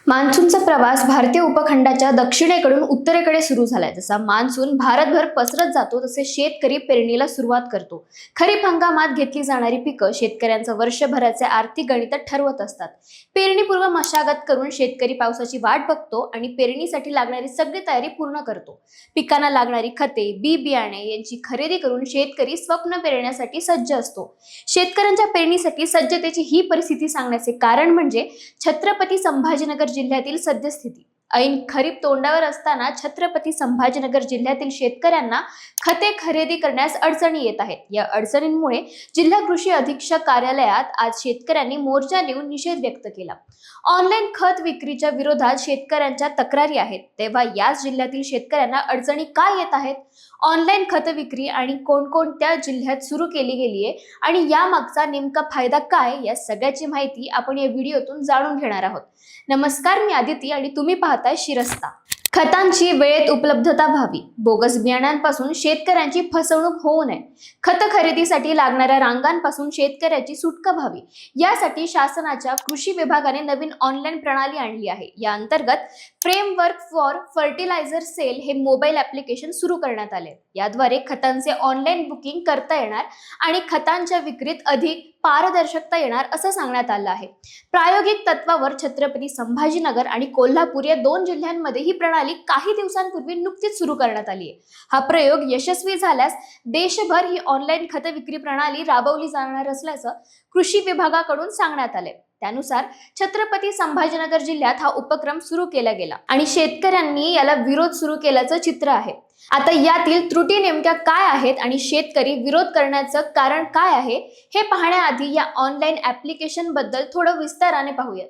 मान्सूनचा प्रवास भारतीय उपखंडाच्या दक्षिणेकडून उत्तरेकडे सुरू झालाय। जसा मान्सून भारतभर पसरत जातो तसे शेतकरी पेरणीला सुरुवात करतो। खरीप हंगामात घेतली जाणारी पिकं शेतकऱ्यांचं वर्षभराचे आर्थिक गणित ठरवत असतात। पेरणीपूर्व मशागत करून शेतकरी पावसाची वाट बघतो आणि पेरणीसाठी लागणारी सगळी तयारी पूर्ण करतो। पिकांना लागणारी खते, बी बियाणे यांची खरेदी करून शेतकरी स्वप्न पेरण्यासाठी सज्ज असतो। शेतकऱ्यांच्या पेरणीसाठी सज्जतेची ही परिस्थिती सांगण्याचे कारण म्हणजे छत्रपती संभाजीनगर जिल्ह्यातील सद्यस्थिती। ऐन खरीप तोंडावर असताना छत्रपती संभाजीनगर जिल्ह्यातील शेतकऱ्यांना खते खरेदी करण्यास अडचणी येत आहेत। या अडचणींमुळे जिल्हा कृषी अधीक्षक कार्यालयात आज शेतकऱ्यांनी मोर्चा नेऊन निषेध व्यक्त केला। ऑनलाईन खत विक्रीच्या विरोधात शेतकऱ्यांच्या तक्रारी आहेत, तेव्हा याच जिल्ह्यातील शेतकऱ्यांना अडचणी काय येत आहेत? ऑनलाईन खत विक्री आणि कोणकोणत्या जिल्ह्यात सुरू केली गेली आहे आणि यामागचा नेमका फायदा काय, या सगळ्याची माहिती आपण या व्हिडिओतून जाणून घेणार आहोत। नमस्कार, मी आदिती आणि तुम्ही पाहताय शिरस्ता। खतांची वेळेत उपलब्धता व्हावी, बोगस बियाण्यांपासून शेतकऱ्यांची फसवणूक होऊ नये, खत खरेदीसाठी लागणाऱ्या रांगांपासून शेतकऱ्याची सुटका व्हावी, यासाठी शासनाच्या कृषी विभागाने नवीन ऑनलाईन प्रणाली आणली आहे। या अंतर्गत फ्रेमवर्क फॉर फर्टिलायझर सेल हे मोबाईल ऍप्लिकेशन सुरू करण्यात आले। याद्वारे खतांचे ऑनलाईन बुकिंग करता येणार आणि खतांच्या विक्रीत अधिक पारदर्शकता येणार असं सांगण्यात आलं आहे। प्रायोगिक तत्वावर छत्रपती संभाजीनगर आणि कोल्हापूर या दोन जिल्ह्यांमध्ये ही प्रणाली काही दिवसांपूर्वी नुकतीच सुरू करण्यात आली आहे। हा प्रयोग यशस्वी झाल्यास देशभर ही ऑनलाईन खत विक्री प्रणाली राबवली जाणार असल्याचं कृषी विभागाकडून सांगण्यात आले। त्यानुसार छत्रपती संभाजीनगर जिल्ह्यात हा उपक्रम सुरू केला गेला आणि शेतकऱ्यांनी याला विरोध सुरू केल्याचं चित्र आहे। आता यातील त्रुटी नेमक्या काय आहेत आणि शेतकरी विरोध करण्याचं कारण काय आहे हे पाहण्याआधी या ऑनलाईन ऍप्लिकेशन बद्दल थोडं विस्ताराने पाहूयात।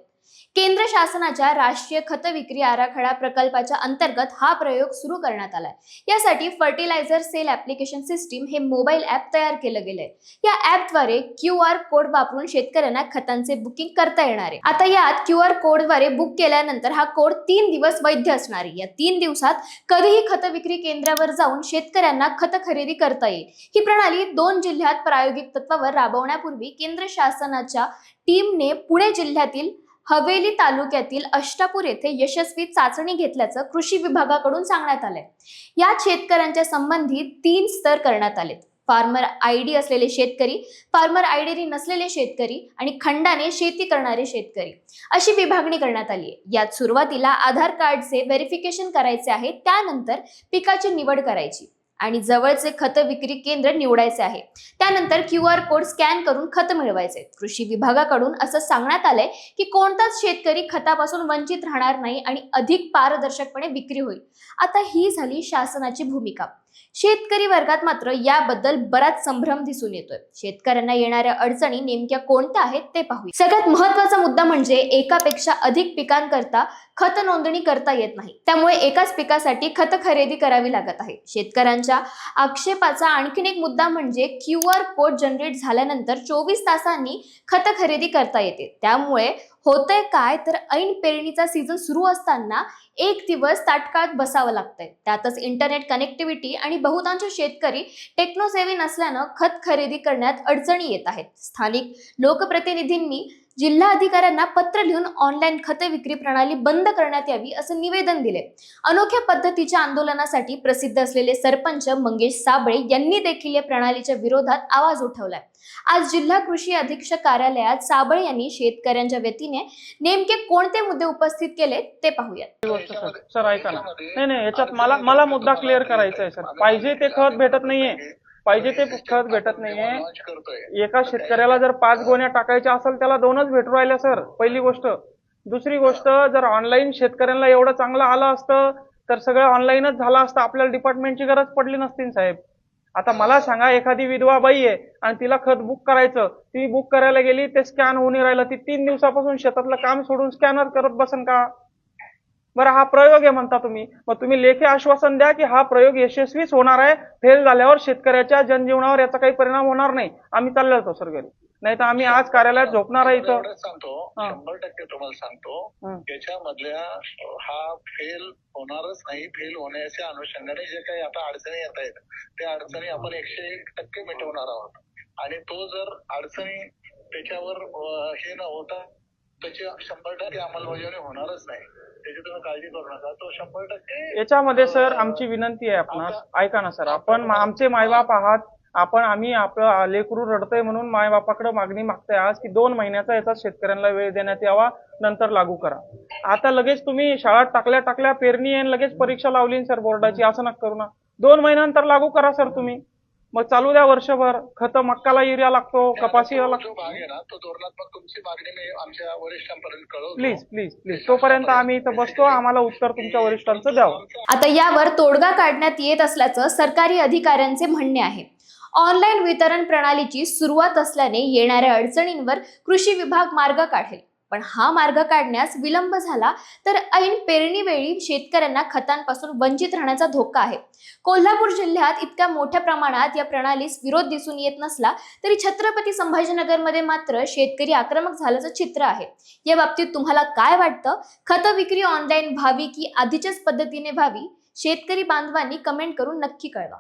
केंद्र शासनाच्या राष्ट्रीय खत विक्री आराखडा प्रकल्पाच्या अंतर्गत हा प्रयोग सुरू करण्यात आलाय। यासाठी फर्टिलायझर सेल ऍप्लिकेशन सिस्टीम हे मोबाईल ऍप तयार केलं गेलंय। या ऍपद्वारे QR कोड वापरून शेतकऱ्यांना खतांचे बुकिंग करता येणार आहे। आता यात QR कोडद्वारे बुक केल्यानंतर हा कोड 3 दिवस वैध असणार आहे। या 3 दिवसात कधीही खत विक्री केंद्रावर जाऊन शेतकऱ्यांना खत खरेदी करता येईल। ही प्रणाली 2 जिल्ह्यात प्रायोगिक तत्वावर राबवण्यापूर्वी केंद्र शासनाच्या टीमने पुणे जिल्ह्यातील हवेली तालुक्यातील अष्टापूर येथे यशस्वी चाचणी घेतल्याचं कृषी विभागाकडून सांगण्यात आलंय। यात शेतकऱ्यांच्या संबंधित 3 स्तर करण्यात आलेत। फार्मर ID असलेले शेतकरी, फार्मर ID नसलेले शेतकरी आणि खंडाने शेती करणारे शेतकरी अशी विभागणी करण्यात आली आहे। यात सुरुवातीला आधार कार्डचे व्हेरिफिकेशन करायचे आहे, त्यानंतर पिकाची निवड करायची आणि जवळचे खत विक्री केंद्र निवडायचे आहे। त्यानंतर QR कोड स्कॅन करून खत मिळवायचे। कृषी विभागाकडून असं सांगण्यात आलंय की कोणताच शेतकरी खतापासून वंचित राहणार नाही आणि अधिक पारदर्शकपणे विक्री होईल। आता ही झाली शासनाची भूमिका। शेतकरी वर्गात मात्र याबद्दल बराच संभ्रम दिसून येतोय। शेतकऱ्यांना येणाऱ्या अडचणी नेमक्या कोणत्या आहेत ते पाहूया। सगळ्यात महत्त्वाचा मुद्दा म्हणजे एकापेक्षा अधिक पिकांकरता खत नोंदणी करता येत नाही, त्यामुळे एकाच पिकासाठी खत खरेदी करावी लागत आहे। शेतकऱ्यांच्या आक्षेपाचा आणखीन एक मुद्दा म्हणजे QR कोड जनरेट झाल्यानंतर 24 तासांनी खत खरेदी करता येते। त्यामुळे होतंय काय तर ऐन पेरणीचा सीझन सुरू असताना 1 दिवस ताटकळत बसावं लागतंय। त्यातच इंटरनेट कनेक्टिव्हिटी आणि बहुतांश शेतकरी टेक्नोसेव्ही नसल्यानं खत खरेदी करण्यात अडचणी येत आहेत। स्थानिक लोकप्रतिनिधींनी जिल्हा अधिकाऱ्यांना पत्र लिहून ऑनलाईन खत विक्री प्रणाली बंद करण्यात यावी असं निवेदन दिले। अनोख्या पद्धतीच्या आंदोलनासाठी प्रसिद्ध असलेले सरपंच मंगेश साबळे यांनी देखील या प्रणालीच्या विरोधात आवाज उठवलाय। आज जिल्हा कृषी अधीक्षक कार्यालयात साबळे यांनी शेतकऱ्यांच्या वतीने नेमके कोणते मुद्दे उपस्थित केले ते पाहूयात। सर ऐका ना, नाही याच्यात मला मुद्दा क्लिअर करायचा आहे सर। पाहिजे ते खत भेटत नाहीये, पाहिजे ते खत भेटत नाहीये। एका शेतकऱ्याला जर 5 गोण्या टाकायच्या असेल त्याला 2च भेटू राहिल्या सर, पहिली गोष्ट। दुसरी गोष्ट, जर ऑनलाईन शेतकऱ्यांना एवढं चांगलं आलं असतं तर सगळं ऑनलाईनच झालं असतं, आपल्याला डिपार्टमेंटची गरज पडली नसती साहेब। आता मला सांगा, एखादी विधवा बाई आहे आणि तिला खत बुक करायचं, ती बुक करायला गेली, ते स्कॅन होऊन राहिलं, ती 3 दिवसापासून शेतातलं काम सोडून स्कॅनर करत बसन का? बरं, हा प्रयोग आहे म्हणता तुम्ही, मग तुम्ही लेखी आश्वासन द्या की हा प्रयोग यशस्वीच होणार आहे। फेल झाल्यावर शेतकऱ्याच्या जनजीवनावर याचा काही परिणाम होणार नाही, आम्ही चाललो होतो सर घरी, नाही तर आम्ही आज कार्यालयात झोपणार आहे इथं। सांगतो 100% तुम्हाला सांगतो, त्याच्यामधल्या हा फेल होणारच नाही। फेल होण्याच्या अनुषंगाने जे काही आता अडचणी येत आहेत त्या अडचणी आपण 101% मिटवणार आहोत आणि तो जर अडचणी त्याच्यावर हे न होता त्याची 100% अंमलबजावणी होणारच नाही. त्याची तुम्ही काळजी करू नका. तो 100% याच्यामध्ये सर आमची विनंती आहे आपणास, ऐका ना सर, आपण आमचे मायबाप आहात, आम्ही आपलं लेकरू रडतंय म्हणून मायबापाकडे मागणी मागताय आज की 2 महिन्याचा याचा शेतकऱ्यांना वेळ देण्यात यावा, नंतर लागू करा. आता लगेच तुम्ही शाळा टाकल्या पेरणी आहे लगेच परीक्षा लावली सर बोर्डाची, असं नका करू ना. 2 महिन्यानंतर लागू करा सर तुम्ही, मग चालू द्या वर्षभर. खतं मक्काला युरिया लागतो, कपाशीला जो लागतो. भाग आहे ना तो धोरणात्मक तुमची मागणी मी आमच्या वरिष्ठांपर्यंत कळवतो. प्लीज तोपर्यंत आम्ही इथं बसतो, आम्हाला उत्तर तुमच्या वरिष्ठांचं द्यावं. आता यावर तोडगा काढण्यात येत असल्याचं सरकारी अधिकाऱ्यांचे म्हणणे आहे. ऑनलाईन वितरण प्रणालीची सुरुवात असल्याने येणाऱ्या अडचणींवर कृषी विभाग मार्ग काढेल. पण हा मार्ग काढण्यास विलंब झाला तर ऐन पेरणीवेळी शेतकऱ्यांना खतांपासून वंचित राहण्याचा धोका आहे. कोल्हापूर जिल्ह्यात इतक्या मोठ्या प्रमाणात या प्रणालीस विरोध दिसून येत नसला तरी छत्रपती संभाजीनगरमध्ये मात्र शेतकरी आक्रमक झाल्याचं चित्र आहे. या बाबतीत तुम्हाला काय वाटतं? खतं विक्री ऑनलाईन व्हावी की आधीच्याच पद्धतीने व्हावी? शेतकरी बांधवांनी कमेंट करून नक्की कळवा.